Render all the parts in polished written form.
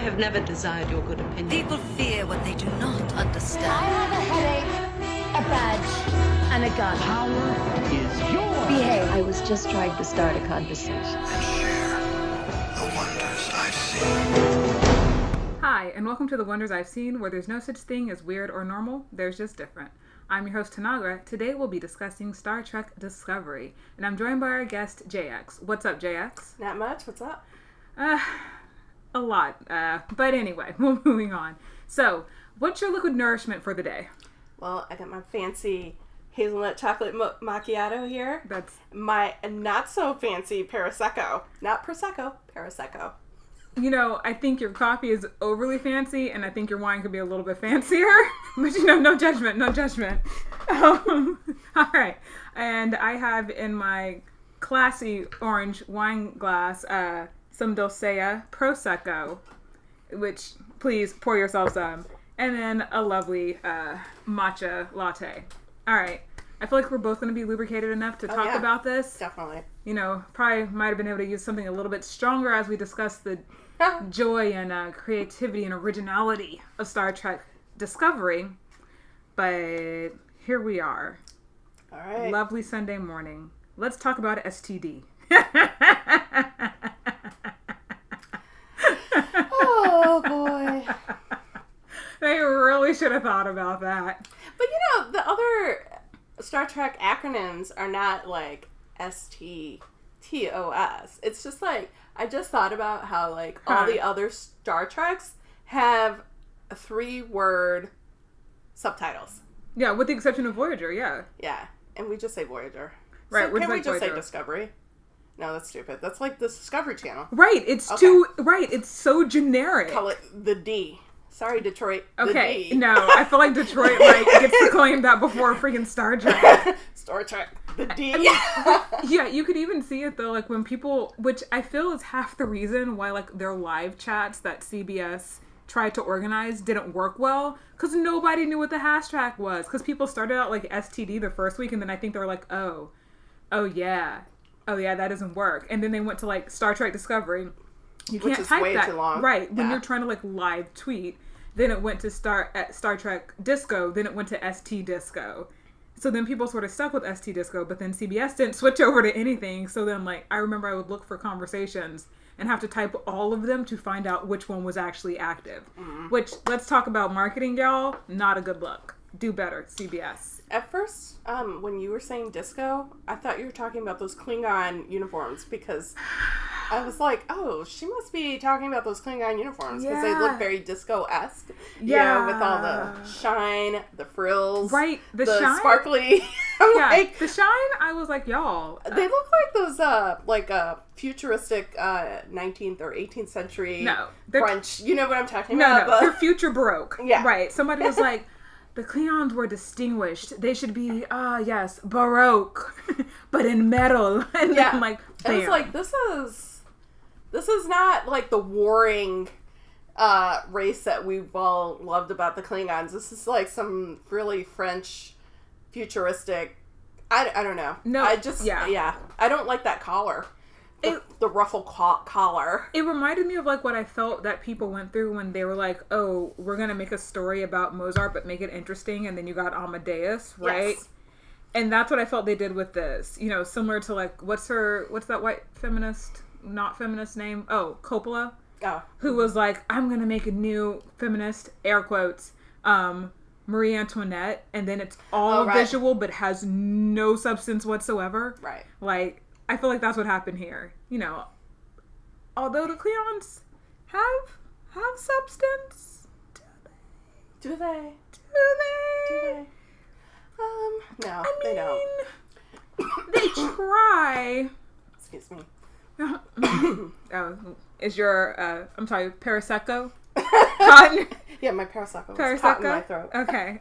have never desired your good opinion. People fear what they do not understand. I have a headache, a badge, and a gun. Power is yours. Behave. I was just trying to start a conversation. And share the wonders I've seen. Hi, and welcome to The Wonders I've Seen, where there's no such thing as weird or normal, there's just different. I'm your host, Tanagra. Today we'll be discussing Star Trek Discovery, and I'm joined by our guest, J-ecks. What's up, J-ecks? Not much. What's up? A lot. But anyway, moving on. So, what's your liquid nourishment for the day? Well, I got my fancy hazelnut chocolate macchiato here. That's my not so fancy Prosecco. Not Prosecco, Prosecco. You know, I think your coffee is overly fancy, and I think your wine could be a little bit fancier. But, you know, no judgment, no judgment. All right. And I have in my classy orange wine glass some Dulcea Prosecco, which, please pour yourself some. And then a lovely matcha latte. All right. I feel like we're both going to be lubricated enough to talk about this. Definitely. You know, probably might have been able to use something a little bit stronger as we discuss the joy and creativity and originality of Star Trek Discovery. But here we are. All right. Lovely Sunday morning. Let's talk about STD. Oh, boy. They really should have thought about that. But, you know, the other Star Trek acronyms are not like STTOS. It's just like, I just thought about how, like, all the other Star Treks have 3-word subtitles. Yeah, with the exception of Voyager, yeah. Yeah, and we just say Voyager. Right, So we're can we like just say Voyager. Discovery? No, that's stupid. That's like the Discovery Channel. Right, it's it's so generic. Call it the D. Sorry, Detroit. The Okay, D. no, I feel like Detroit gets to claim that before freaking Star Trek. Star Trek. The D. Yeah, you could even see it though, like when people, which I feel is half the reason why like their live chats that CBS tried to organize didn't work well, because nobody knew what the hashtag was, because people started out like STD the first week, and then I think they were like, oh yeah, that doesn't work, and then they went to like Star Trek Discovery. You Which can't is type way that too long. right when Yeah. you're trying to like live tweet. Then it went to Star Trek Disco. Then it went to ST Disco. So then people sort of stuck with ST Disco, but then CBS didn't switch over to anything. So then, like, I remember I would look for conversations and have to type all of them to find out which one was actually active. Mm-hmm. Which, let's talk about marketing, y'all. Not a good look. Do better, CBS. At first, when you were saying disco, I thought you were talking about those Klingon uniforms, because I was like, oh, she must be talking about those Klingon uniforms, because they look very disco-esque. Yeah. You know, with all the shine, the frills. Right, the shine. Yeah, Sparkly. the shine, I was like, y'all. They look like those, futuristic 19th or 18th century French. You know what I'm talking about? No, they're future Baroque. Yeah. Right. Somebody was like, the Klingons were distinguished. They should be, yes, Baroque, but in metal. And yeah. I'm like, bam. And it's like, this is not like the warring race that we've all loved about the Klingons. This is like some really French futuristic, I don't know. No, I just, yeah. I don't like that collar. The ruffle collar. It reminded me of like what I felt that people went through when they were like, oh, we're going to make a story about Mozart, but make it interesting. And then you got Amadeus, right? Yes. And that's what I felt they did with this. You know, similar to like, what's that white feminist, not feminist name? Oh, Coppola. Oh. Who was like, I'm going to make a new feminist, air quotes, Marie Antoinette. And then it's all visual, but has no substance whatsoever. Right. Like, I feel like that's what happened here. You know, although the Klingons have substance, Do they? No, they don't. They try. Excuse me. Oh, is your I'm sorry, Prosecco? Cotton? Yeah, my Prosecco was caught in my throat. Okay.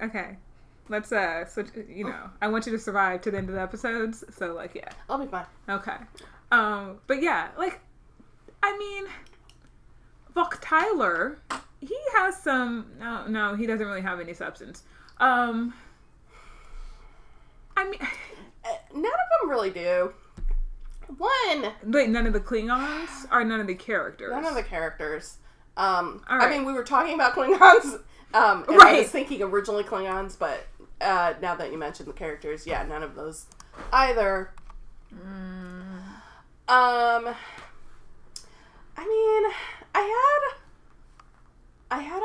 Let's switch. You know, I want you to survive to the end of the episodes. So like, yeah, I'll be fine. okay. But yeah, like, I mean, Vok Tyler, he has some. No, he doesn't really have any substance. I mean, none of them really do. One. Wait, none of the Klingons or none of the characters? None of the characters. I mean, we were talking about Klingons, and I Right. was thinking originally Klingons, but now that you mentioned the characters, yeah, none of those either. I mean, I had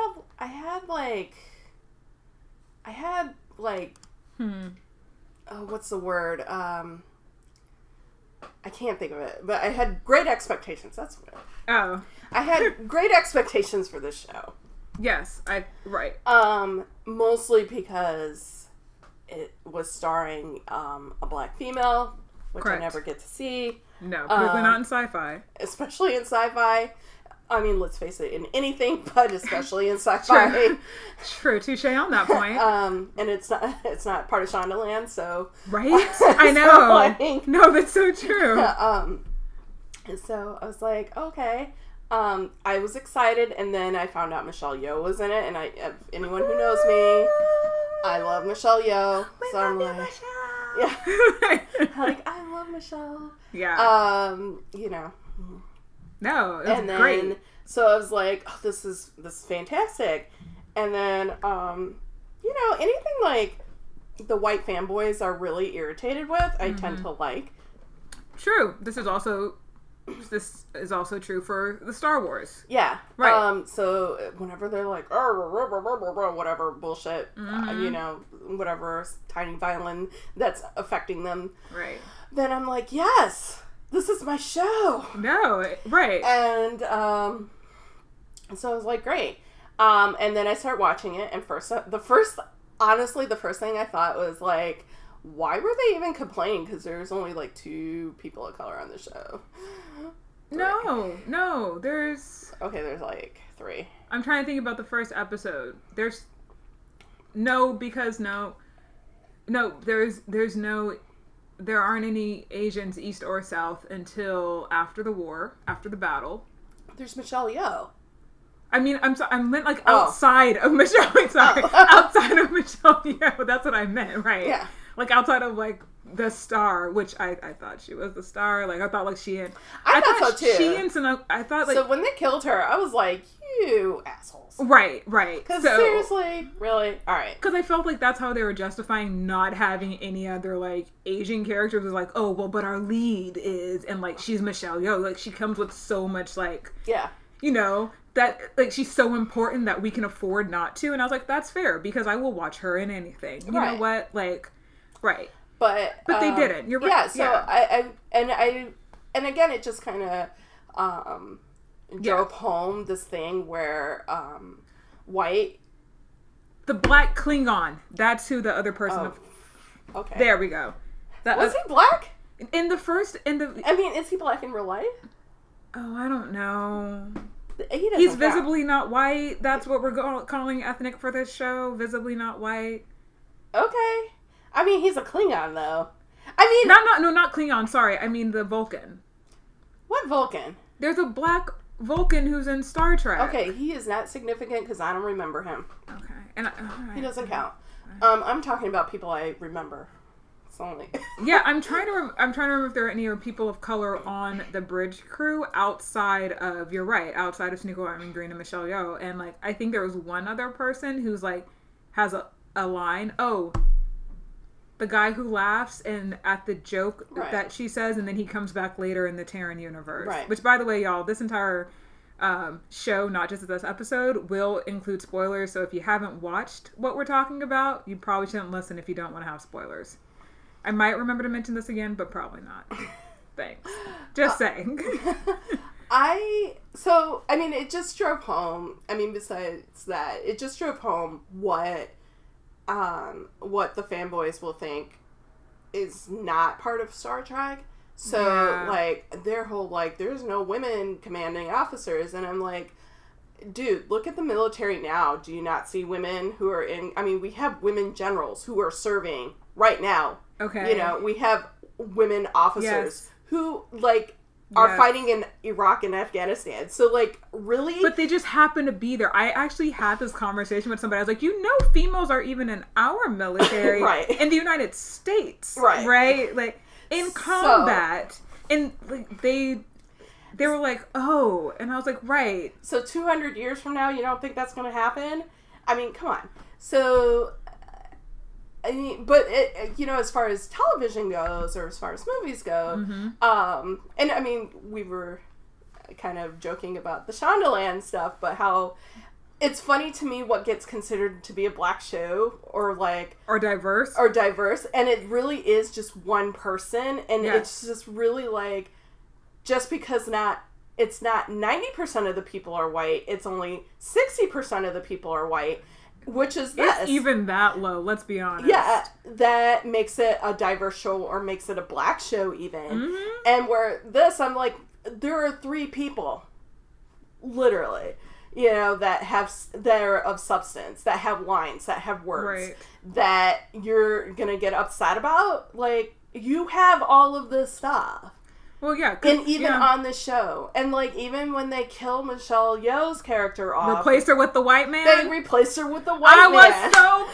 like, oh, what's the word? I can't think of it, but I had great expectations. That's what. Oh. I had great expectations for this show. Yes, right. Mostly because it was starring a black female, which Correct. I never get to see. No, particularly not in sci-fi. Especially in sci-fi. I mean, let's face it, in anything, but especially in sci-fi. True, touche on that point. And it's not part of Shondaland, so Right? I know. like, no, that's so true. And so I was like, okay. I was excited, and then I found out Michelle Yeoh was in it, and anyone who knows me, I love Michelle Yeoh. So I'm like, yeah, like I love Michelle. Yeah. You know. No, it was then, great. So I was like, oh, this is fantastic. And then, you know, anything like the white fanboys are really irritated with, I tend to like. True. This is also true for the Star Wars. Yeah. Right. So whenever they're like, whatever bullshit, you know, whatever tiny violin that's affecting them. Right. Then I'm like, yes, this is my show. No, right. And so I was like, great. And then I start watching it, and the first thing I thought was like, why were they even complaining? Because there's only like 2 people of color on the show. No, there's like 3. I'm trying to think about the first episode. There's there aren't any Asians east or south until after the war, after the battle. There's Michelle Yeoh. I mean, I meant like outside of Michelle. Sorry, outside of Michelle Yeoh. That's what I meant, right? Yeah. Like outside of like the star, which I thought she was the star. Like I thought like she and I thought so too. She and I thought like so when they killed her, I was like, you assholes. Right. Because seriously, really, all right. Because I felt like that's how they were justifying not having any other like Asian characters. It was like, oh well, but our lead is, and like she's Michelle Yeoh. Like she comes with so much like, yeah, you know. That, like, she's so important that we can afford not to. And I was like, that's fair, because I will watch her in anything. You know what? Like, right. But they didn't. You're right. Yeah, so I and again, it just kind of drove home this thing where white... The black Klingon. That's who the other person... Okay. There we go. Was he black? I mean, is he black in real life? Oh, I don't know. He's visibly not white. That's what we're calling ethnic for this show. Visibly not white. Okay. I mean, he's a Klingon, though. I mean... not Klingon. Sorry. I mean the Vulcan. What Vulcan? There's a black Vulcan who's in Star Trek. Okay, he is not significant because I don't remember him. Okay. And he doesn't count. I'm talking about people I remember. Only. Yeah, I'm trying to remember if there are any people of color on the bridge crew outside of outside of Sneako Armin Green and Michelle Yeoh, and like I think there was one other person who's like has a line. Oh, the guy who laughs and at the joke that she says, and then he comes back later in the Terran universe. Right. Which, by the way, y'all, this entire show, not just this episode, will include spoilers. So if you haven't watched what we're talking about, you probably shouldn't listen if you don't want to have spoilers. I might remember to mention this again, but probably not. Thanks. Just saying. It just drove home. I mean, besides that, it just drove home what the fanboys will think is not part of Star Trek. So, like, their whole, like, there's no women commanding officers. And I'm like, dude, look at the military now. Do you not see women who are we have women generals who are serving right now. Okay. You know, we have women officers who, like, are fighting in Iraq and Afghanistan. So, like, really? But they just happen to be there. I actually had this conversation with somebody. I was like, females are even in our military. Right. In the United States. Right. Right? Like, in combat. And, like, they were like, oh, and I was like, right. So 200 years from now, you don't think that's going to happen? I mean, come on. So, I mean, but as far as television goes, or as far as movies go, and I mean, we were kind of joking about the Shondaland stuff, but how it's funny to me what gets considered to be a black show or diverse, and it really is just one person, and it's just really like, just because it's not 90% of the people are white, it's only 60% of the people are white, which is this. It's even that low, let's be honest. Yeah, that makes it a diverse show or makes it a black show even. And where this, I'm like, there are 3 people, literally, that are of substance, that have lines, that have words, that you're gonna get upset about. Like, you have all of this stuff. Well, yeah. And even on the show. And, like, even when they kill Michelle Yeoh's character off. Replaced her with the white man? They replaced her with the white man. I was so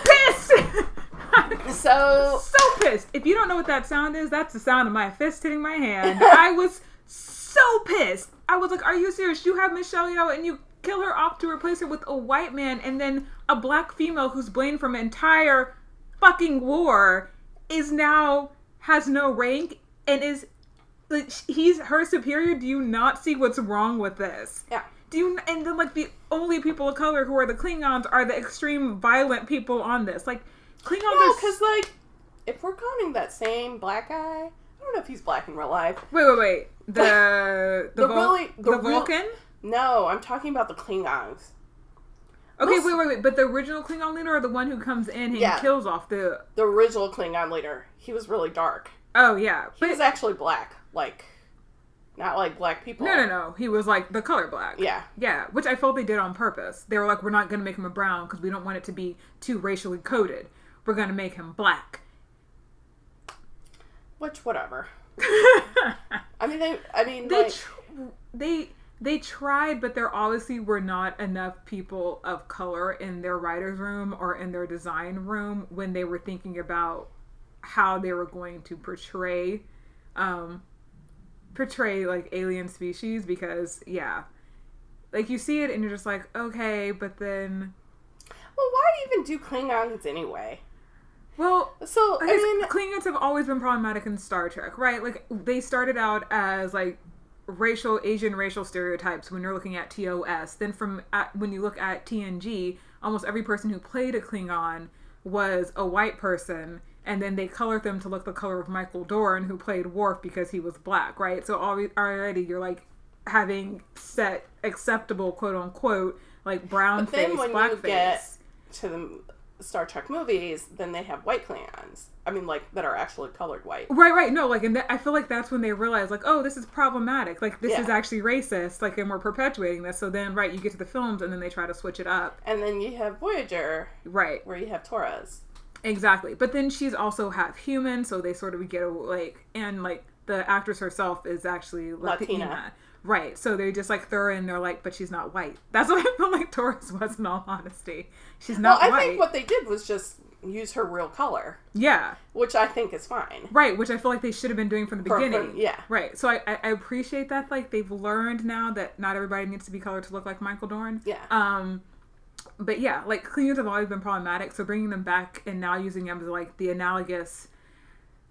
pissed! So pissed. If you don't know what that sound is, that's the sound of my fist hitting my hand. I was so pissed. I was like, are you serious? You have Michelle Yeoh and you kill her off to replace her with a white man, and then a black female who's blamed from an entire fucking war has no rank and is... he's her superior. Do you not see what's wrong with this? Yeah. And then, like, the only people of color who are the Klingons are the extreme violent people on this. Like, Klingons are... because, like, if we're counting that same black guy, I don't know if he's black in real life. Wait. The Vulcan? No, I'm talking about the Klingons. Okay, wait. But the original Klingon leader, or the one who comes in and kills off the original Klingon leader. He was really dark. Oh, yeah. He was actually black. Like, not like black people. No. He was like the color black. Yeah. Yeah, which I felt they did on purpose. They were like, we're not going to make him a brown because we don't want it to be too racially coded. We're going to make him black. Which, whatever. They tried, but there obviously were not enough people of color in their writer's room or in their design room when they were thinking about how they were going to portray like alien species, because like you see it and you're just like, okay, but then why even do Klingons anyway? Well, so I mean, Klingons have always been problematic in Star Trek, right? Like, they started out as like Asian racial stereotypes when you're looking at TOS. Then when you look at TNG, almost every person who played a Klingon was a white person, and then they colored them to look the color of Michael Dorn, who played Worf, because he was black, right? So already you're like having set acceptable, quote unquote, like brown face, black face. But then when you get to the Star Trek movies, then they have white Klingons. I mean, like, that are actually colored white. Right. No, like, and I feel like that's when they realize, like, oh, this is problematic. Like, this is actually racist. Like, and we're perpetuating this. So then, right, you get to the films, and then they try to switch it up. And then you have Voyager. Right. Where you have Torres. Exactly. But then she's also half human, so they sort of get, like, and, like, the actress herself is actually Latina. Right. So they just, like, throw in, they're like, but she's not white. That's what I feel like Torres was, in all honesty. She's not white. I think what they did was just use her real color. Yeah. Which I think is fine. Right, which I feel like they should have been doing from the beginning. Yeah. Right. So I appreciate that, like, they've learned now that not everybody needs to be colored to look like Michael Dorn. Yeah. But yeah, like, Klingons have always been problematic, so bringing them back and now using them as, like, the analogous,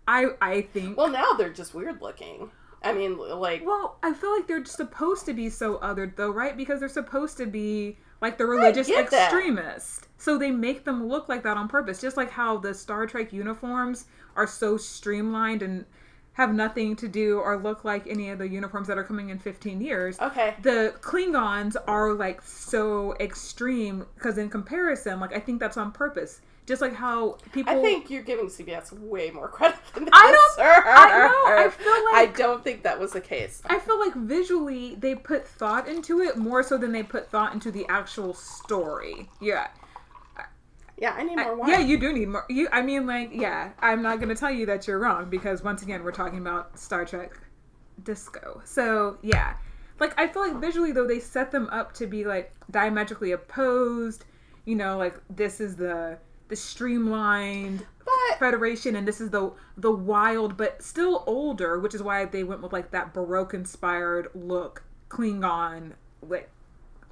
I think... Well, now they're just weird looking. I mean, like... Well, I feel like they're supposed to be so othered, though, right? Because they're supposed to be, like, the religious extremist. So they make them look like that on purpose. Just like how the Star Trek uniforms are so streamlined and have nothing to do or look like any of the uniforms that are coming in 15 years. Okay. The Klingons are, like, so extreme, because in comparison, like, I think that's on purpose. Just like how people... I think you're giving CBS way more credit than this, I know. I feel like... I don't think that was the case. I feel like visually they put thought into it more so than they put thought into the actual story. Yeah. Yeah, I need more wine. Yeah, you do need more. I'm not going to tell you that you're wrong, because once again, we're talking about Star Trek Disco. So, yeah. Like, I feel like visually, though, they set them up to be, like, diametrically opposed. You know, like, this is the streamlined... But Federation, and this is the wild but still older, which is why they went with like that Baroque inspired look Klingon like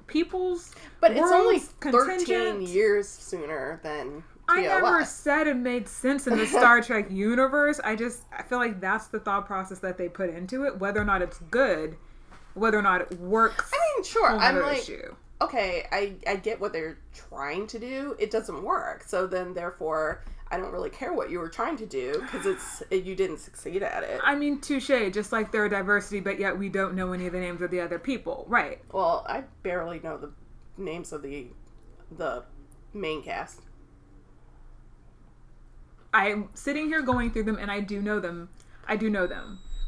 peoples. But it's only contingent. 13 years sooner than TOS. I never said it made sense in the Star Trek universe. I feel like that's the thought process that they put into it. Whether or not it's good, whether or not it works. I mean, sure. I'm like, issue. Okay, I get what they're trying to do. It doesn't work. So then, therefore, I don't really care what you were trying to do because you didn't succeed at it. I mean, touche. Just like there are diversity, but yet we don't know any of the names of the other people. Right. Well, I barely know the names of the main cast. I'm sitting here going through them, and I do know them.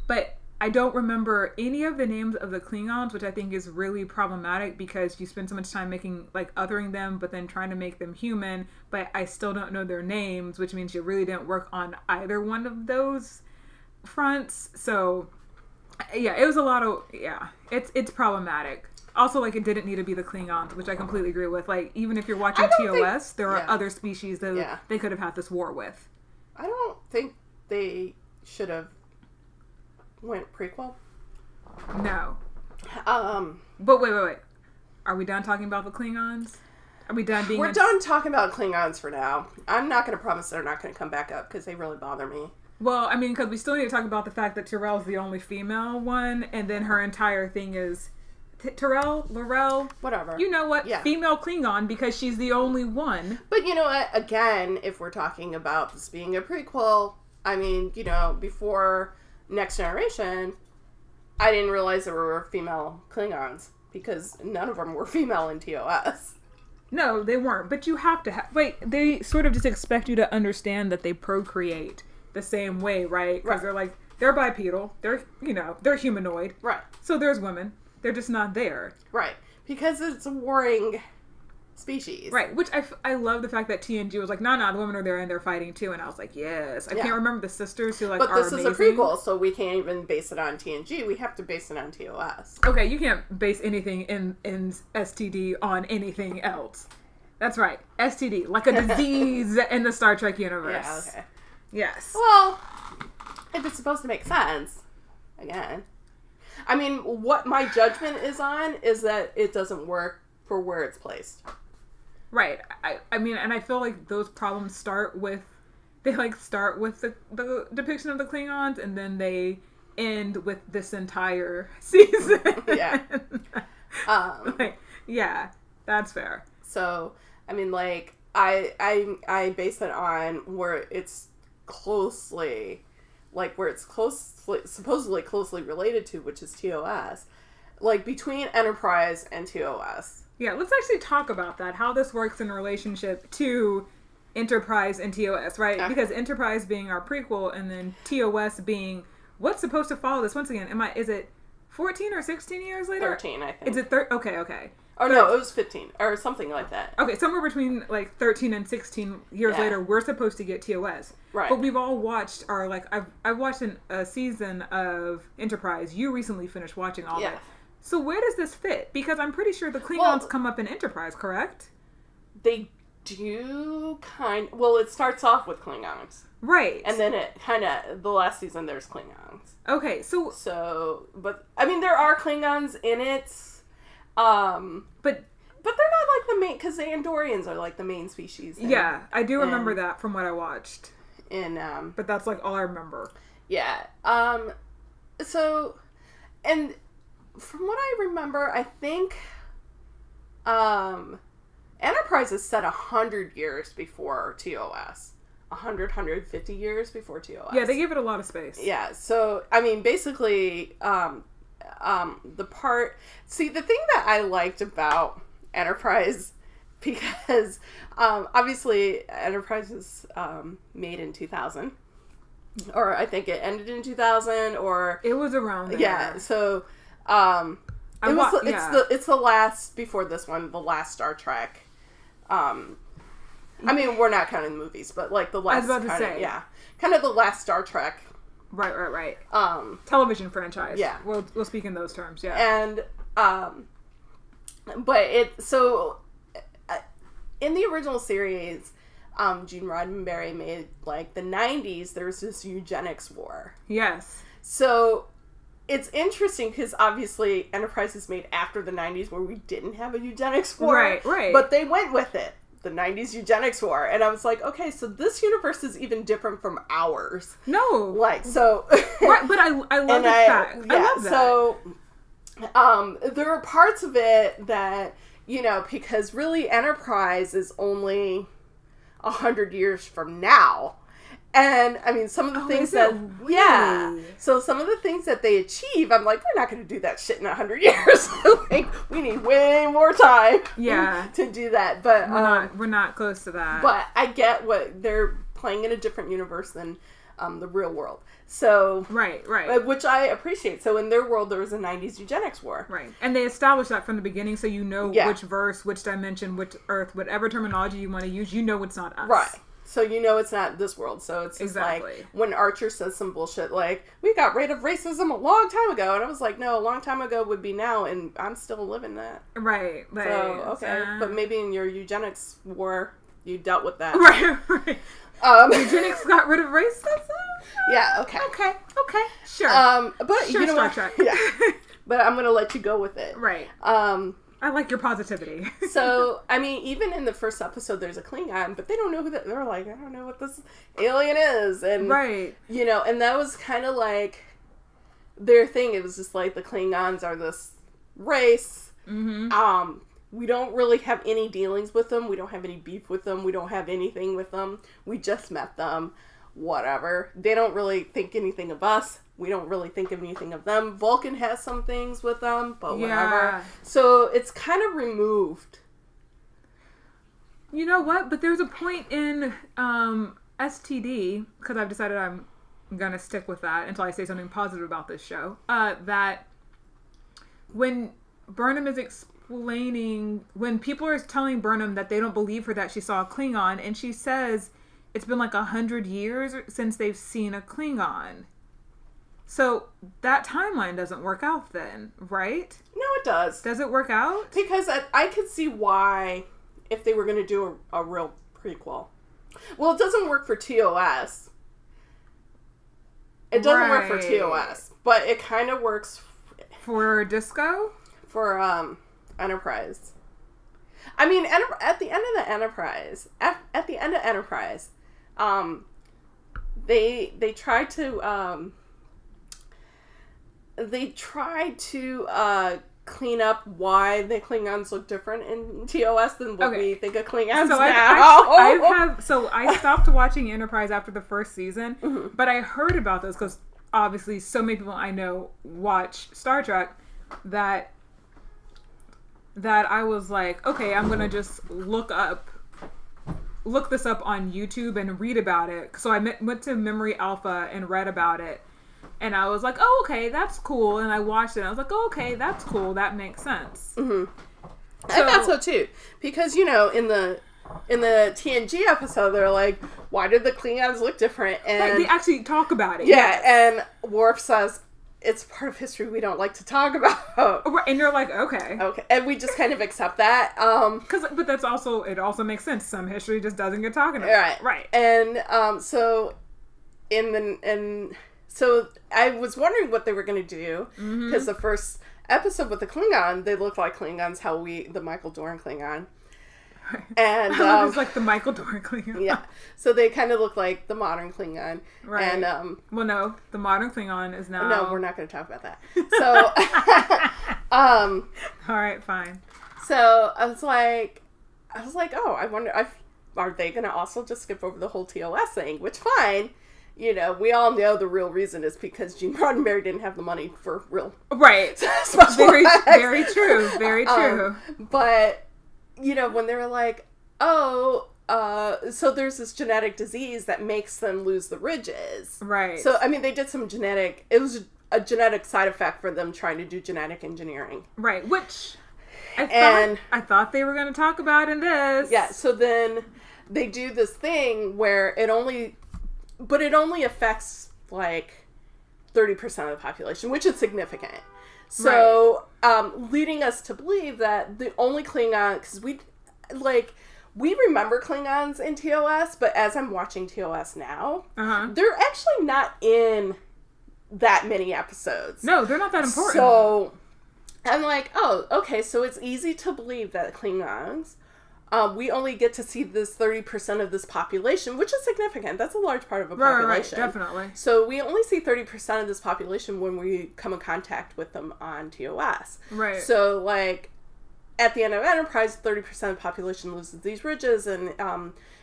But I don't remember any of the names of the Klingons, which I think is really problematic because you spend so much time othering them, but then trying to make them human, but I still don't know their names, which means you really didn't work on either one of those fronts. So, yeah, it was a lot of, it's problematic. Also, like, it didn't need to be the Klingons, which I completely agree with. Like, even if you're watching TOS, there are other species that they could have had this war with. I don't think they should have went prequel. No. But wait. Are we done talking about the Klingons? Are we done being... We're done talking about Klingons for now. I'm not going to promise they're not going to come back up because they really bother me. Well, I mean, because we still need to talk about the fact that Tyrell's the only female one, and then her entire thing is... Lorel, whatever. You know what? Yeah. Female Klingon because she's the only one. But you know what? Again, if we're talking about this being a prequel, I mean, you know, before Next Generation, I didn't realize there were female Klingons because none of them were female in TOS. No, they weren't. But you have to have... Wait, they sort of just expect you to understand that they procreate the same way, right? Because they're bipedal. They're humanoid. Right. So there's women. They're just not there. Right. Because it's a warring species. Right. Which I love the fact that TNG was like, nah, the women are there and they're fighting too. And I was like, yes. I can't remember the sisters who but are this amazing. Is a prequel, so we can't even base it on TNG. We have to base it on TOS. Okay, you can't base anything in STD on anything else. That's right. STD. Like a disease in the Star Trek universe. Yeah, okay. Yes. Well, if it's supposed to make sense, again... I mean, what my judgment is on is that it doesn't work for where it's placed. Right. I mean, and I feel like those problems start with the depiction of the Klingons, and then they end with this entire season. Yeah. Yeah, that's fair. So, I mean, like, I base it on where it's closely... like where it's supposedly closely related to, which is TOS, like between Enterprise and TOS. Yeah, let's actually talk about that, how this works in relationship to Enterprise and TOS, right? Okay. Because Enterprise being our prequel, and then TOS being what's supposed to follow this. Once again, is it 14 or 16 years later? 13, I think. Is it Okay. Oh, no, it was 15, or something like that. Okay, somewhere between, 13 and 16 years later, we're supposed to get TOS. Right. But we've all watched I've watched a season of Enterprise. You recently finished watching all that. So where does this fit? Because I'm pretty sure the Klingons come up in Enterprise, correct? They do well, it starts off with Klingons. Right. And then it the last season there's Klingons. Okay, So, but, I mean, there are Klingons in it. But they're not like the main, because the Andorians are like the main species. Yeah, I do remember that from what I watched. But that's like all I remember. Yeah. So, and from what I remember, I think, Enterprise is set 100 years before TOS. 150 years before TOS. Yeah, they give it a lot of space. Yeah, so, I mean, basically, the thing that I liked about Enterprise, because obviously Enterprise was made in 2000, or I think it ended in 2000, or it was around there. Yeah, so it's the last, before this one, the last Star Trek. I mean, we're not counting the movies, but like the last, I was about to say, kind of the last Star Trek. Right. Television franchise. Yeah. We'll speak in those terms, yeah. And, but in the original series, Gene Roddenberry made, like, the 90s, there was this eugenics war. Yes. So it's interesting because obviously Enterprise is made after the 90s where we didn't have a eugenics war. Right. But they went with it. The 90s eugenics war. And I was like, okay, so this universe is even different from ours. No. Like, so... Right, but I love the fact. Yeah, I love that. So, there are parts of it that, you know, because really Enterprise is only 100 years from now. And, I mean, some of the things that... Really? Yeah. So, some of the things that they achieve, I'm like, we're not going to do that shit in 100 years. Like, we need way more time to do that. But we're not close to that. But I get what... They're playing in a different universe than the real world. So... Right. Which I appreciate. So, in their world, there was a 90s eugenics war. Right. And they established that from the beginning, so you know Yeah. which verse, which dimension, which Earth, whatever terminology you want to use, you know it's not us. Right. So you know it's not this world. So it's just like when Archer says some bullshit like, we got rid of racism a long time ago. And I was like, no, a long time ago would be now. And I'm still living that. Right. So, okay. But maybe in your eugenics war, you dealt with that. Right. Eugenics got rid of racism? Yeah, okay. Okay. Sure. But sure, you know Star what? Trek. Yeah. But I'm going to let you go with it. Right. I like your positivity. So, I mean, even in the first episode, there's a Klingon, but they don't know who that... They're like, I don't know what this alien is. And, right. You know, and that was kind of like their thing. It was just like the Klingons are this race. Mm-hmm. We don't really have any dealings with them. We don't have any beef with them. We don't have anything with them. We just met them. Whatever. They don't really think anything of us. We don't really think of anything of them. Vulcan has some things with them, but whatever. Yeah. So it's kind of removed. You know what? But there's a point in STD, because I've decided I'm going to stick with that until I say something positive about this show, that when Burnham is explaining, when people are telling Burnham that they don't believe her that she saw a Klingon, and she says it's been like 100 years since they've seen a Klingon. So that timeline doesn't work out then, right? No, it does. Does it work out? Because I could see why, if they were going to do a real prequel. Well, it doesn't work for TOS. It doesn't work for TOS, but it kind of works for Disco? For Enterprise. I mean, at the end of the Enterprise, at the end of Enterprise, they tried to clean up why the Klingons look different in TOS than what we think of Klingons now. I stopped watching Enterprise after the first season, mm-hmm. but I heard about this because obviously so many people I know watch Star Trek that I was like, okay, I'm gonna just look this up on YouTube and read about it. So I went to Memory Alpha and read about it. And I was like, oh, okay, that's cool. And I watched it. And I was like, oh, okay, that's cool. That makes sense. Mm-hmm. I thought so, too. Because, you know, in the TNG episode, they're like, why did the Klingons look different? And they actually talk about it. Yeah, yes. And Worf says, it's part of history we don't like to talk about. And you're like, okay. Okay. And we just kind of accept that. But it also makes sense. Some history just doesn't get talked about. Right. And so So I was wondering what they were going to do, because the first episode with the Klingon, they look like Klingons, the Michael Dorn Klingon. And it was like the Michael Dorn Klingon. Yeah. So they kind of look like the modern Klingon. Right. And well, no, the modern Klingon is now... No, we're not going to talk about that. So all right, fine. So I was like, oh, I wonder, are they going to also just skip over the whole TOS thing? Which, fine. You know, we all know the real reason is because Gene Roddenberry didn't have the money for real. Right. Very true. Very true. But, you know, when they were like, so there's this genetic disease that makes them lose the ridges. Right. So, I mean, they did it was a genetic side effect for them trying to do genetic engineering. Right. Which I thought they were going to talk about in this. Yeah. So then they do this thing where it only affects, like, 30% of the population, which is significant. So, leading us to believe that the only Klingon... Because we remember Klingons in TOS, but as I'm watching TOS now, they're actually not in that many episodes. No, they're not that important. So I'm like, oh, okay, so it's easy to believe that Klingons, we only get to see this 30% of this population, which is significant. That's a large part of a population. Right, definitely. So we only see 30% of this population when we come in contact with them on TOS. Right. So, like, at the end of Enterprise, 30% of the population loses these ridges, and,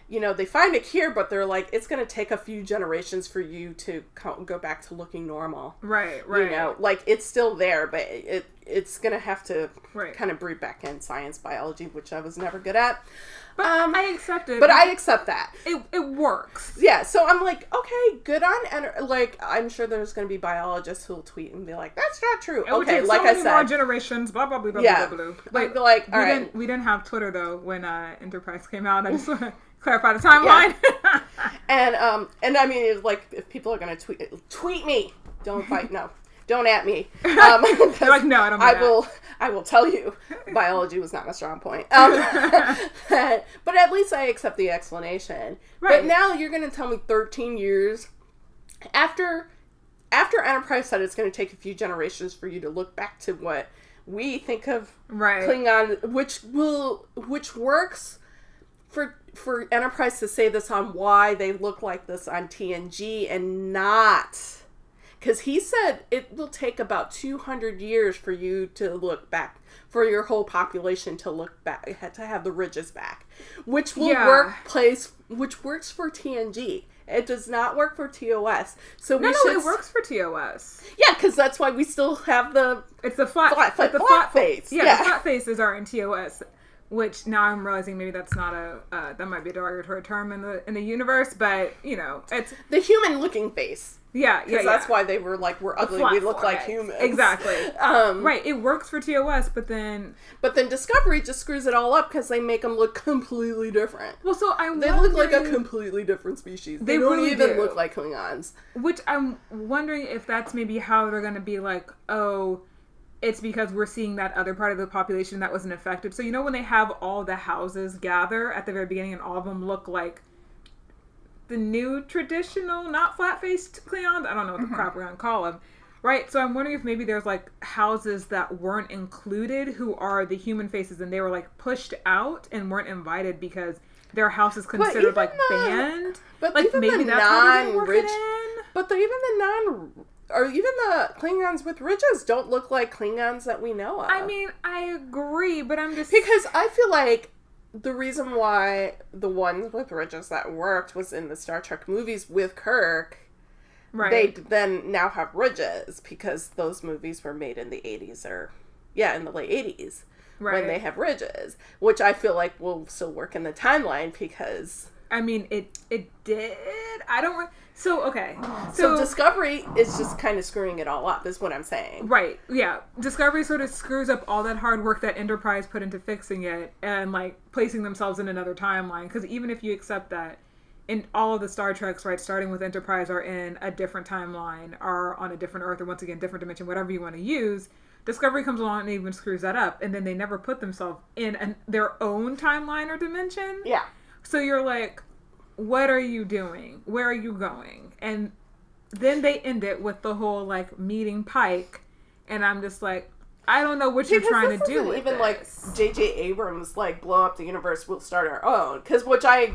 you know, they find a cure, but they're like, it's going to take a few generations for you to go back to looking normal. Right. You know, like, it's still there, but it's going to have to kind of breed back in science, biology, which I was never good at. But I accept it. But I accept that. It works. Yeah, so I'm like, okay, good on... like, I'm sure there's going to be biologists who'll tweet and be like, that's not true. It would okay, take like so many I said... more generations, blah, blah, blah, blah, yeah. blah, blah, blah. Like, all right. We didn't have Twitter, though, when Enterprise came out. I just want to clarify the timeline. Yeah. And I mean, it's like, if people are going to tweet me. Don't fight, no. Don't at me. You're like, no, I don't I will tell you, biology was not my strong point. But at least I accept the explanation. Right. But now you're going to tell me 13 years after Enterprise said it's going to take a few generations for you to look back to what we think of Klingon, which works for Enterprise to say this on why they look like this on TNG and not... Because he said it will take about 200 years for you to look back, for your whole population to look back, to have the ridges back, which will which works for TNG. It does not work for TOS. So it works for TOS. Yeah, because that's why we still have it's the flat face. Yeah, the flat faces are in TOS. Which now I'm realizing maybe that's not that might be a derogatory term in the universe, but you know, it's the human looking face. Yeah. That's why they were like, we're ugly, we look like humans. Exactly. Right, it works for TOS, but then Discovery just screws it all up because they make them look completely different. Well, so they look like a completely different species. They don't really even look like Klingons. Which I'm wondering if that's maybe how they're going to be like, oh, it's because we're seeing that other part of the population that wasn't affected. So, you know, when they have all the houses gather at the very beginning and all of them look like the new traditional, not flat-faced Klingons? I don't know what the crap we're going to call them. Right? So I'm wondering if maybe there's, like, houses that weren't included who are the human faces and they were, like, pushed out and weren't invited because their house is considered, like, banned. But like, even maybe the that's non-rich... But even the Klingons with ridges don't look like Klingons that we know of. I mean, I agree, but I'm just... Because I feel like the reason why the ones with ridges that worked was in the Star Trek movies with Kirk. Right. They then now have ridges because those movies were made in the 80s in the late 80s. Right. When they have ridges. Which I feel like will still work in the timeline because... I mean, it did. I don't... So, okay. So Discovery is just kind of screwing it all up, is what I'm saying. Right, yeah. Discovery sort of screws up all that hard work that Enterprise put into fixing it and, like, placing themselves in another timeline. Because even if you accept that, in all of the Star Treks, right, starting with Enterprise, are in a different timeline, are on a different Earth, or once again, different dimension, whatever you want to use, Discovery comes along and even screws that up. And then they never put themselves in their own timeline or dimension. Yeah. So you're like... What are you doing? Where are you going? And then they end it with the whole, like, meeting Pike. And I'm just like, I don't know what you're trying to do with even this. Like, J.J. Abrams, like, blow up the universe, we'll start our own. Because, which I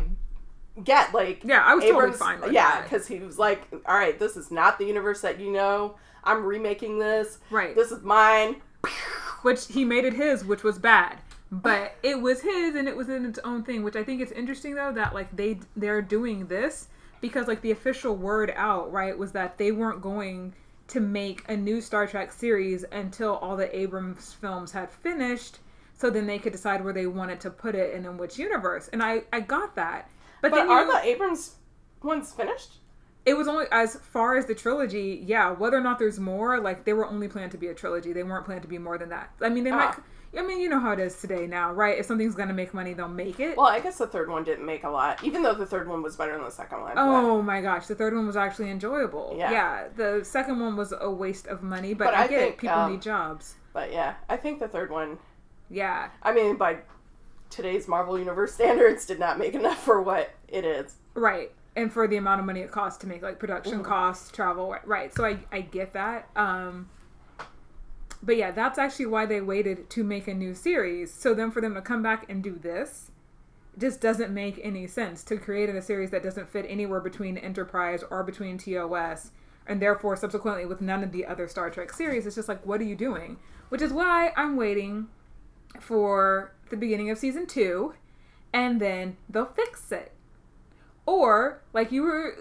get, like... Yeah, I was totally fine with that. Yeah, because he was like, all right, this is not the universe that you know. I'm remaking this. Right. This is mine. Which he made it his, which was bad. But it was his, and it was in its own thing, which I think it's interesting, though, that, like, they're doing this because, like, the official word out, right, was that they weren't going to make a new Star Trek series until all the Abrams films had finished, so then they could decide where they wanted to put it and in which universe. And I got that. But then are the Abrams ones finished? It was only, as far as the trilogy, yeah, whether or not there's more, like, they were only planned to be a trilogy. They weren't planned to be more than that. I mean, they might... I mean, you know how it is today now, right? If something's going to make money, they'll make it. Well, I guess the third one didn't make a lot, even though the third one was better than the second one. Oh my gosh, the third one was actually enjoyable. Yeah, the second one was a waste of money, but I get it. People need jobs. But yeah, I think the third one... Yeah. I mean, by today's Marvel Universe standards, did not make enough for what it is. Right. And for the amount of money it costs to make, like, production costs, travel, right. So I get that. But yeah, that's actually why they waited to make a new series. So then for them to come back and do this just doesn't make any sense. To create a series that doesn't fit anywhere between Enterprise or between TOS, and therefore subsequently with none of the other Star Trek series, it's just like, what are you doing? Which is why I'm waiting for the beginning of season 2, and then they'll fix it. Or, like you were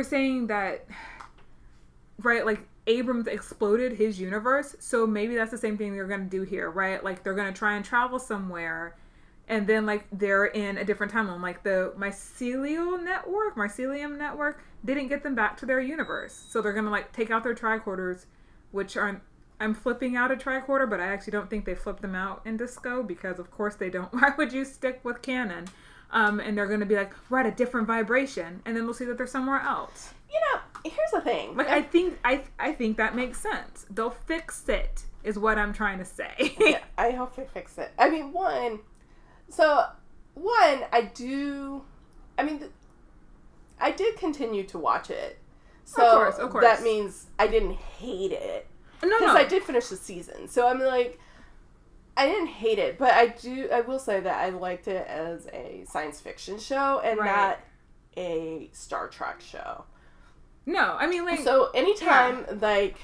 saying that, right, like Abrams exploded his universe, so maybe that's the same thing they're going to do here, right? Like they're going to try and travel somewhere, and then like they're in a different timeline. Like the Mycelium Network didn't get them back to their universe, so they're going to like take out their tricorders, which are... I'm flipping out a tricorder, but I actually don't think they flipped them out in Disco, because of course they don't. Why would you stick with canon? And they're going to be like, we're at a different vibration, and then we'll see that they're somewhere else. You know, here's the thing. Like, I think that makes sense. They'll fix it, is what I'm trying to say. Yeah, I hope they fix it. I mean, I did continue to watch it. So of course. That means I didn't hate it. Because I did finish the season. So I'm like, I didn't hate it, but I will say that I liked it as a science fiction show and not a Star Trek show. No, I mean, like... So anytime, like,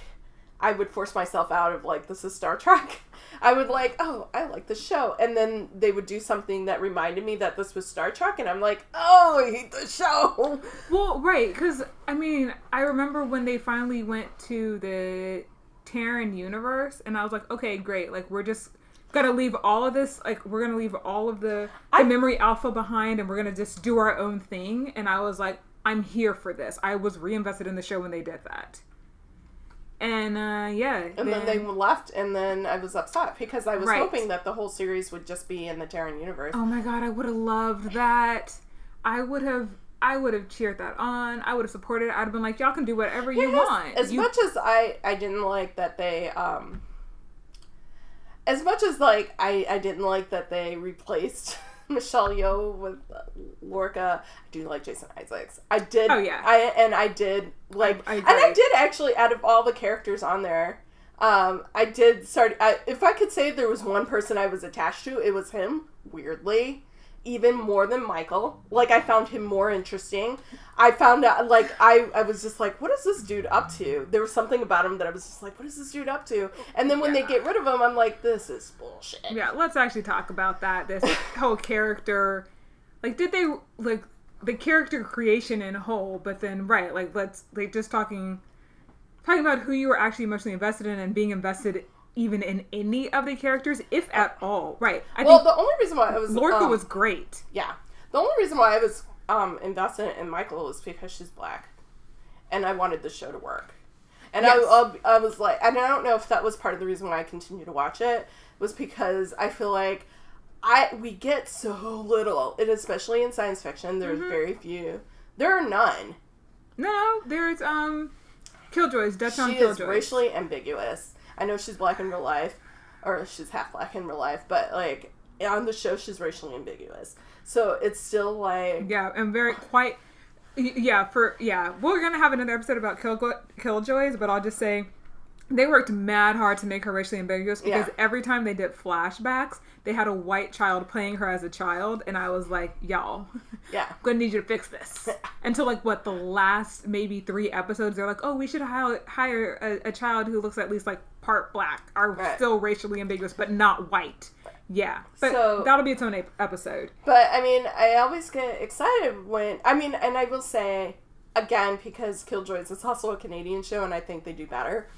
I would force myself out of, like, this is Star Trek, I would like, oh, I like the show. And then they would do something that reminded me that this was Star Trek, and I'm like, oh, I hate the show. Well, right, because, I mean, I remember when they finally went to the Terran universe, and I was like, okay, great, like, we're just gonna leave all of this, like, we're gonna leave all of the memory alpha behind, and we're gonna just do our own thing. And I was like, I'm here for this. I was reinvested in the show when they did that. And and then they left, and then I was upset because I was hoping that the whole series would just be in the Terran universe. Oh my god, I would have loved that. I would have cheered that on. I would have supported it. I'd have been like, y'all can do whatever you want. As much as I didn't like that they, as much as, like, I didn't like that they replaced Michelle Yeoh with Lorca, I do like Jason Isaacs. I did. Oh, yeah. I did, like, I did actually, out of all the characters on there, I did start, if I could say there was one person I was attached to, it was him, weirdly. Even more than Michael. Like, I found him more interesting. I found out, like, I was just like, what is this dude up to? There was something about him that I was just like, what is this dude up to? And then when they get rid of him, I'm like, this is bullshit. Yeah, let's actually talk about that. This whole character, like, did they, like, the character creation in whole, but then, right, like, let's, like, just talking about who you were actually emotionally invested in and being invested even in any of the characters, if at all. Right. I think the only reason why I was... Lorca was great. Yeah. The only reason why I was invested in Michael was because she's black. And I wanted the show to work. And yes. I was like... And I don't know if that was part of the reason why I continued to watch it, was because I feel like we get so little, and especially in science fiction, there's very few. There are none. No, there's Killjoys, Dutch on Killjoys. She is racially ambiguous. I know she's black in real life, or she's half black in real life, but, like, on the show, she's racially ambiguous. So it's still, like... Yeah, and very quite... Yeah, we're going to have another episode about Killjoys, but I'll just say they worked mad hard to make her racially ambiguous, because every time they did flashbacks, they had a white child playing her as a child, and I was like, y'all, I'm going to need you to fix this. Until, like, what, the last maybe 3 episodes, they're like, oh, we should hire a child who looks at least, like, part black, are still racially ambiguous, but not white. Yeah, but so, that'll be its own episode. But, I mean, I always get excited when, I mean, and I will say, again, because Killjoys is also a Canadian show, and I think they do better.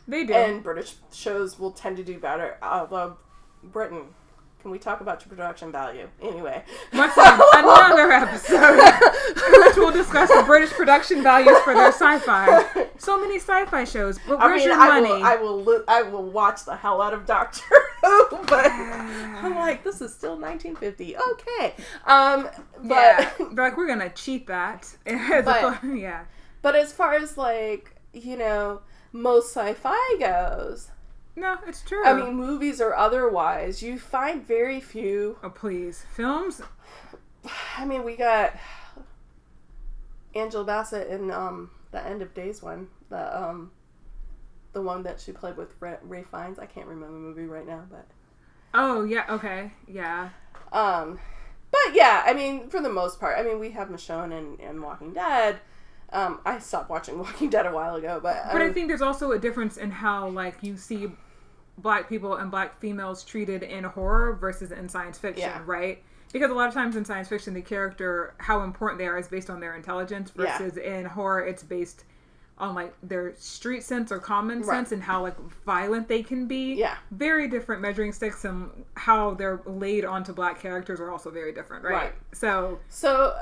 They do. And British shows will tend to do better, although Britain, can we talk about your production value? Anyway. What's another episode in which we'll discuss the British production values for their sci-fi. So many sci-fi shows, but where's your money? I will watch the hell out of Doctor Who, but I'm like, this is still 1950. Okay. But like, we're gonna cheat that. But as far as, like, you know, most sci-fi goes, No, it's true. I mean, movies or otherwise, you find very few. Oh, please. Films? I mean, we got Angela Bassett in the End of Days one. The one that she played with Ray Fiennes. I can't remember the movie right now, but... Oh, yeah, okay. Yeah. But yeah, I mean, for the most part, I mean, we have Michonne and Walking Dead. I stopped watching Walking Dead a while ago, but... I think there's also a difference in how, like, you see black people and black females treated in horror versus in science fiction, right? Because a lot of times in science fiction, the character, how important they are is based on their intelligence versus in horror, it's based on, like, their street sense or common sense and how, like, violent they can be. Yeah. Very different measuring sticks, and how they're laid onto black characters are also very different, right? So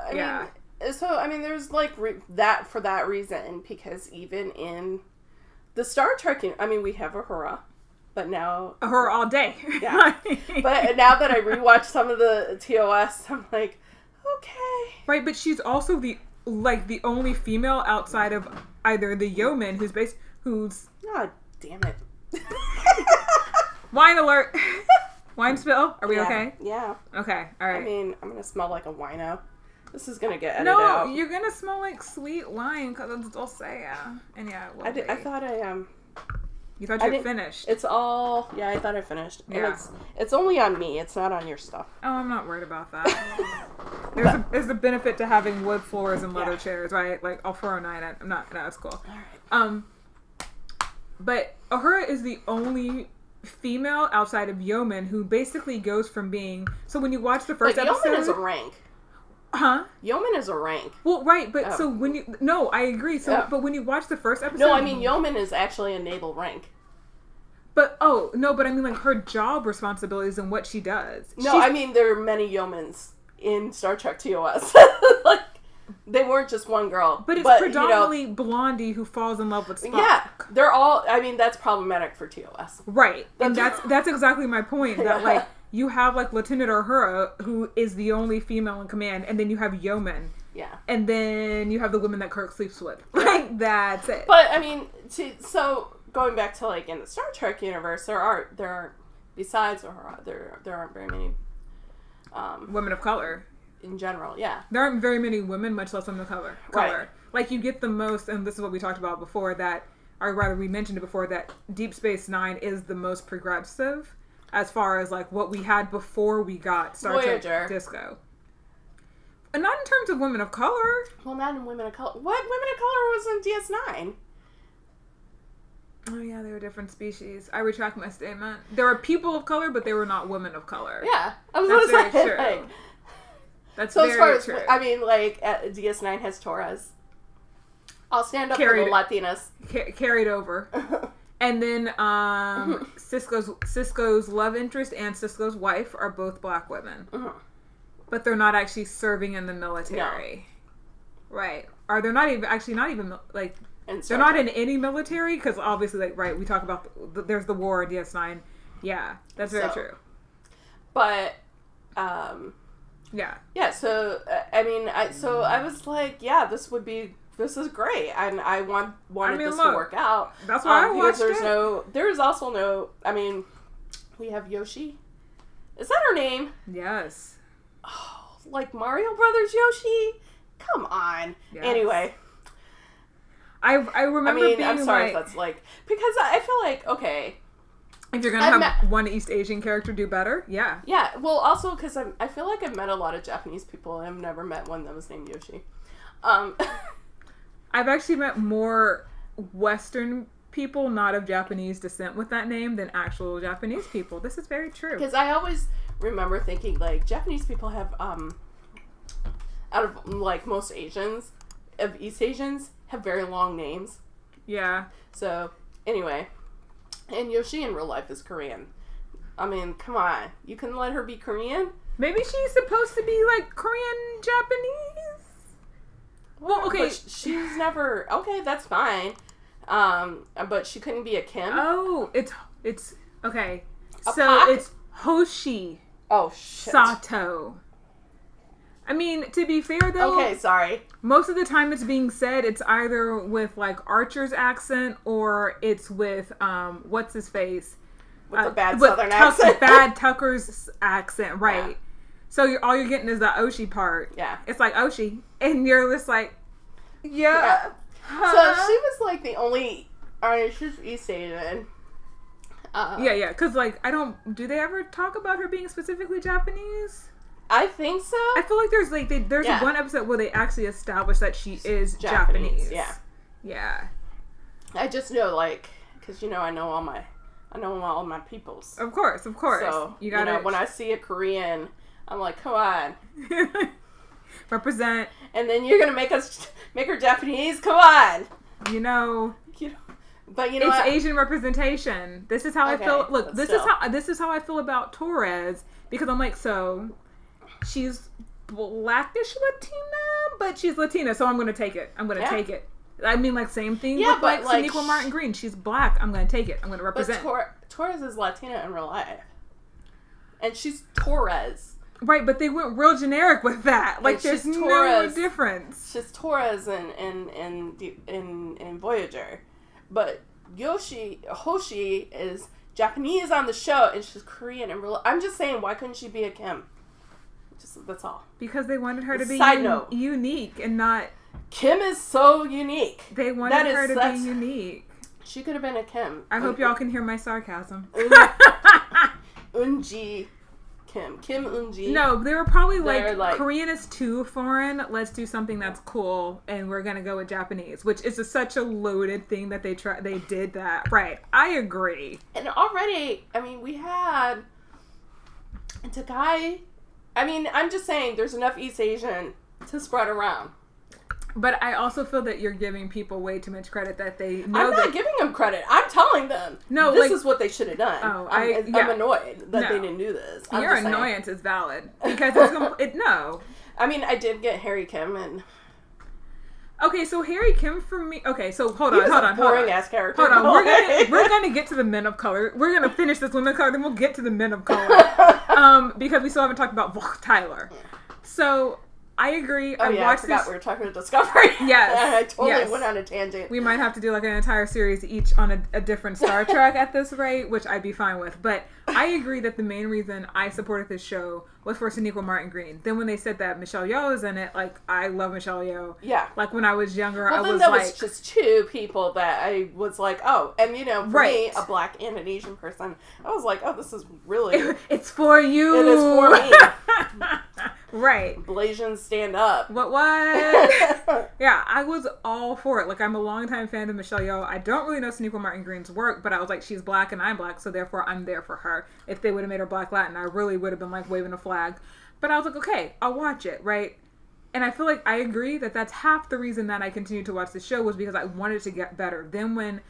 I mean, there's, like, that for that reason, because even in the Star Trek, I mean, we have Uhura, but now... Uhura all day. Yeah. But now that I rewatched some of the TOS, I'm like, okay. Right, but she's also the only female outside of either the Yeoman, who's... God damn it. Wine alert! Wine spill? Are we okay? Yeah. Okay, alright. I mean, I'm gonna smell like a wino. This is gonna get edited out. No, you're gonna smell like sweet wine, because it's dulcea. And yeah, it will I thought You thought you were finished. It's all... Yeah, I thought I finished. Yeah. And it's only on me. It's not on your stuff. Oh, I'm not worried about that. There's a benefit to having wood floors and leather chairs, right? Like, all 409, I'm not... No, that's cool. Alright. But Uhura is the only female outside of Yeoman who basically goes from being... So when you watch the first episode... Yeoman is a rank. Huh? Yeoman is a rank. Well, right, but so when you... No, I agree. So, but when you watch the first episode... No, I mean, Yeoman is actually a naval rank. But, but I mean, like, her job responsibilities and what she does. No, I mean, there are many Yeomans in Star Trek TOS. Like, they weren't just one girl. But it's predominantly Blondie who falls in love with Spock. Yeah, they're all... I mean, that's problematic for TOS. Right. And that's exactly my point. That, like, you have, like, Lieutenant Uhura, who is the only female in command, and then you have Yeoman. Yeah. And then you have the women that Kirk sleeps with. Like, that's it. But, I mean, so... Going back to, like, in the Star Trek universe, there aren't besides Uhura, there aren't very many women of color in general. Yeah, there aren't very many women, much less women of color. Right. Like, you get the most, and this is what we talked about before, or rather we mentioned it before, that Deep Space Nine is the most progressive as far as, like, what we had before we got Star Trek Disco. And not in terms of women of color. Well, not in women of color. What women of color was in DS9? Oh, yeah, they were different species. I retract my statement. There were people of color, but they were not women of color. Yeah. I was That's very true. Like, that's so very as far as, true. I mean, like, DS9 has Torres. I'll stand up for the Latinas. Carried over. And then Sisko's love interest and Sisko's wife are both black women. But they're not actually serving in the military. No. Right. Or they're not even, like... They're not in any military, because obviously, like, right, we talk about, there's the war in DS9. Yeah, that's very true. But, yeah. Yeah, so, I mean, I was like, yeah, this is great. And I wanted this to work out. That's why I watched it. There's also no, I mean, we have Yoshi. Is that her name? Yes. Oh, like Mario Brothers Yoshi? Come on. Yes. Anyway. I remember being I'm sorry if that's like... Because I feel like, okay... If you're going to have one East Asian character do better, yeah. Yeah, well, also because I feel like I've met a lot of Japanese people and I've never met one that was named Yoshi. I've actually met more Western people not of Japanese descent with that name than actual Japanese people. This is very true. Because I always remember thinking, like, Japanese people have, out of, like, most Asians, of East Asians, have very long names. Yeah. So, anyway. And Yoshi in real life is Korean. I mean, come on. You can let her be Korean? Maybe she's supposed to be, like, Korean Japanese? Well, okay. But she's never... Okay, that's fine. But she couldn't be a Kim? Oh, it's... Okay. Pak? It's Hoshi. Oh, shit. Sato. I mean, to be fair, though... Okay, sorry. Most of the time it's being said, it's either with, like, Archer's accent or it's with, what's-his-face? with the bad Southern accent. Bad Tucker's accent, right. Yeah. So all you're getting is the Oshi part. Yeah. It's like Oshi. And you're just like, yeah. So she was like the only, she's East Asian. Yeah, because like, do they ever talk about her being specifically Japanese? I think so. I feel like there's one episode where they actually establish that she is Japanese. Yeah. Yeah. I just know, like, because, I know all my peoples. Of course. So, you gotta, when I see a Korean, I'm like, come on. Represent. And then you're gonna make her Japanese? Come on. But it's what? Asian representation. This is how I feel. Look, this is how I feel about Torres, because I'm like, so she's blackish Latina, but she's Latina, so I'm gonna take it. Take it. I mean, like, same thing with like Sonequa Martin Green. She's black. I'm gonna take it. I'm gonna represent. But Torres is Latina in real life, and she's Torres. Right, but they went real generic with that. Like, there's no difference. She's Torres in Voyager, but Hoshi is Japanese on the show, and she's Korean in real life. I'm just saying, why couldn't she be a Kim? That's all. Because they wanted her to be unique and not. Kim is so unique. They wanted her to be unique. She could have been a Kim. I hope y'all can hear my sarcasm. Unji Kim Unji. No, they were probably like, Korean is too foreign. Let's do something that's cool, and we're gonna go with Japanese, which is such a loaded thing that they did that. Right, I agree. And already, I mean, we had Takai. I mean, I'm just saying, there's enough East Asian to spread around. But I also feel that you're giving people way too much credit that they know. I'm not giving them credit. I'm telling them. No, this is what they should have done. Oh, I'm annoyed that they didn't do this. Your annoyance is valid because no. I mean, I did get Harry Kim and. Okay, so Harry Kim for me. Okay, so hold on. Boring ass character. Hold on, we're gonna get to the men of color. We're gonna finish this women of color, then we'll get to the men of color. Because we still haven't talked about Tyler. So. I agree. I forgot we were talking about Discovery. Yes. I totally went on a tangent. We might have to do like an entire series each on a different Star Trek at this rate, which I'd be fine with. But I agree that the main reason I supported this show was for Sonequa Martin Green. Then when they said that Michelle Yeoh is in it, like, I love Michelle Yeoh. Yeah. Like, when I was younger, I was like... was just two people that I was like, oh. And, for me, a black and an Asian person, I was like, oh, this is really... It's for you. It is for me. Right. Blasians stand up. What? Yeah, I was all for it. Like, I'm a longtime fan of Michelle Yeoh. I don't really know Sonequa Martin Green's work, but I was like, she's black and I'm black, so therefore I'm there for her. If they would have made her black Latin, I really would have been like waving a flag. But I was like, okay, I'll watch it, right? And I feel like I agree that that's half the reason that I continued to watch the show was because I wanted to get better. Then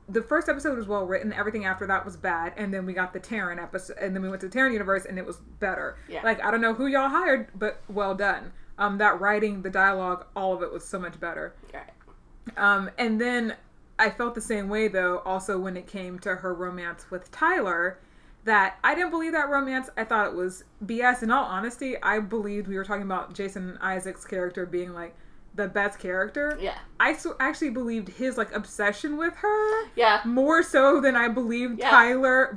the first episode was well written, everything after that was bad, and then we got the Terran episode, and then we went to the Terran universe, and it was better. Yeah. Like, I don't know who y'all hired, but well done. That writing, the dialogue, all of it was so much better. Right. And then I felt the same way, though, also when it came to her romance with Tyler, that I didn't believe that romance. I thought it was BS. In all honesty, I believed we were talking about Jason Isaacs' character being, like, the best character. Yeah. I actually believed his, like, obsession with her. Yeah. More so than I believed Tyler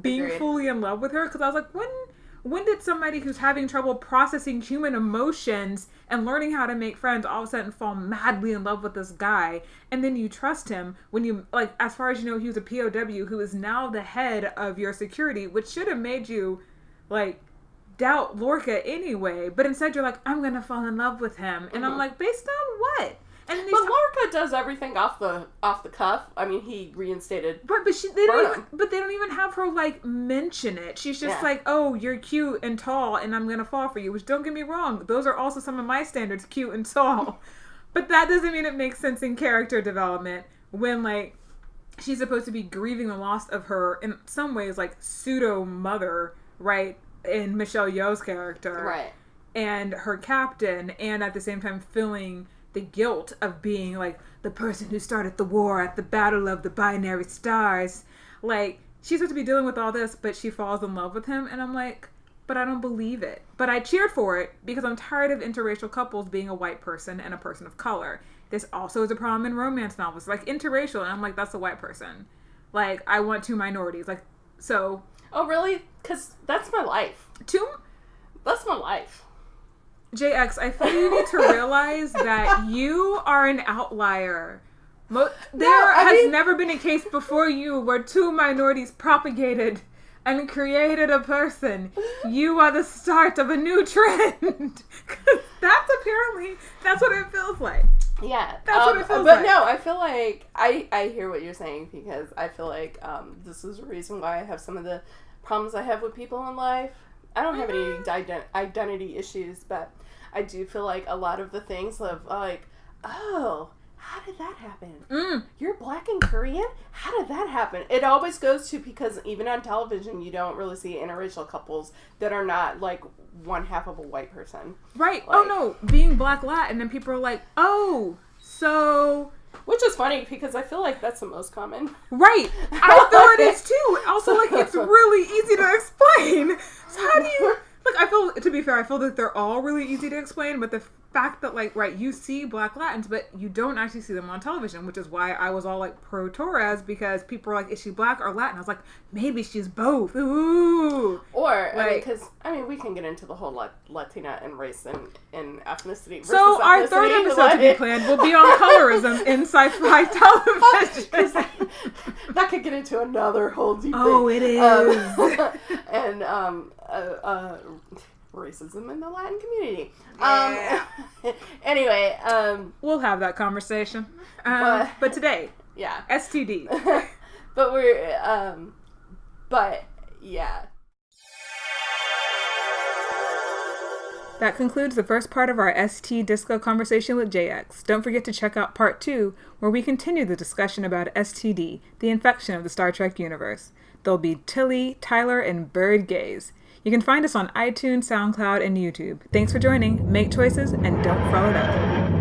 being Agreed. fully in love with her. Because I was like, when did somebody who's having trouble processing human emotions and learning how to make friends all of a sudden fall madly in love with this guy, and then you trust him when you, like, as far as you know, he was a POW who is now the head of your security, which should have made you, like, doubt Lorca anyway, but instead you're like, I'm gonna fall in love with him. And I'm like, based on what? And then Lorca does everything off the cuff. I mean, he reinstated. But they don't even have her, like, mention it. She's just like, oh, you're cute and tall, and I'm gonna fall for you. Which, don't get me wrong, those are also some of my standards, cute and tall. But that doesn't mean it makes sense in character development when, like, she's supposed to be grieving the loss of her, in some ways, like, pseudo mother, right, in Michelle Yeoh's character, right, and her captain, and at the same time feeling the guilt of being, like, the person who started the war at the Battle of the Binary Stars. Like, she's supposed to be dealing with all this, but she falls in love with him, and I'm like, but I don't believe it. But I cheered for it because I'm tired of interracial couples being a white person and a person of color. This also is a problem in romance novels, like interracial, and I'm like, that's a white person. like, I want two minorities. Like, so... Oh, really? Because that's my life. That's my life. J-ecks, I feel you need to realize that you are an outlier. There has never been a case before you where two minorities propagated and created a person. You are the start of a new trend. That's what it feels like. Yeah. That's what it feels like. But no, I feel like, I hear what you're saying, because I feel like this is the reason why I have some of the problems I have with people in life. I don't have any identity issues, but I do feel like a lot of the things of like, oh, how did that happen? You're Black and Korean? How did that happen? It always goes to, because even on television, you don't really see interracial couples that are not like one half of a white person. Right. Like, oh no, being Black Latin, and people are like, oh, so... Which is funny, because I feel like that's the most common. Right. I feel it is too. Also, like, it's really easy to explain. So how do you... Like, I feel, to be fair, I feel that they're all really easy to explain, but the fact that, like, right, you see Black Latins, but you don't actually see them on television, which is why I was all, like, pro Torres, because people were like, is she Black or Latin? I was like, maybe she's both. Ooh. Or, like, because, we can get into the whole Latina and race and ethnicity versus so our third episode to be planned will be on colorism in sci-fi television. That could get into another whole deep Oh, thing. it is. And, racism in the Latin community. Anyway, we'll have that conversation. But today, yeah, STD. But yeah. That concludes the first part of our ST Disco conversation with J-ecks. Don't forget to check out part 2, where we continue the discussion about STD, the infection of the Star Trek universe. There'll be Tilly, Tyler, and Bird Gaze. You can find us on iTunes, SoundCloud, and YouTube. Thanks for joining. Make choices and don't follow it up.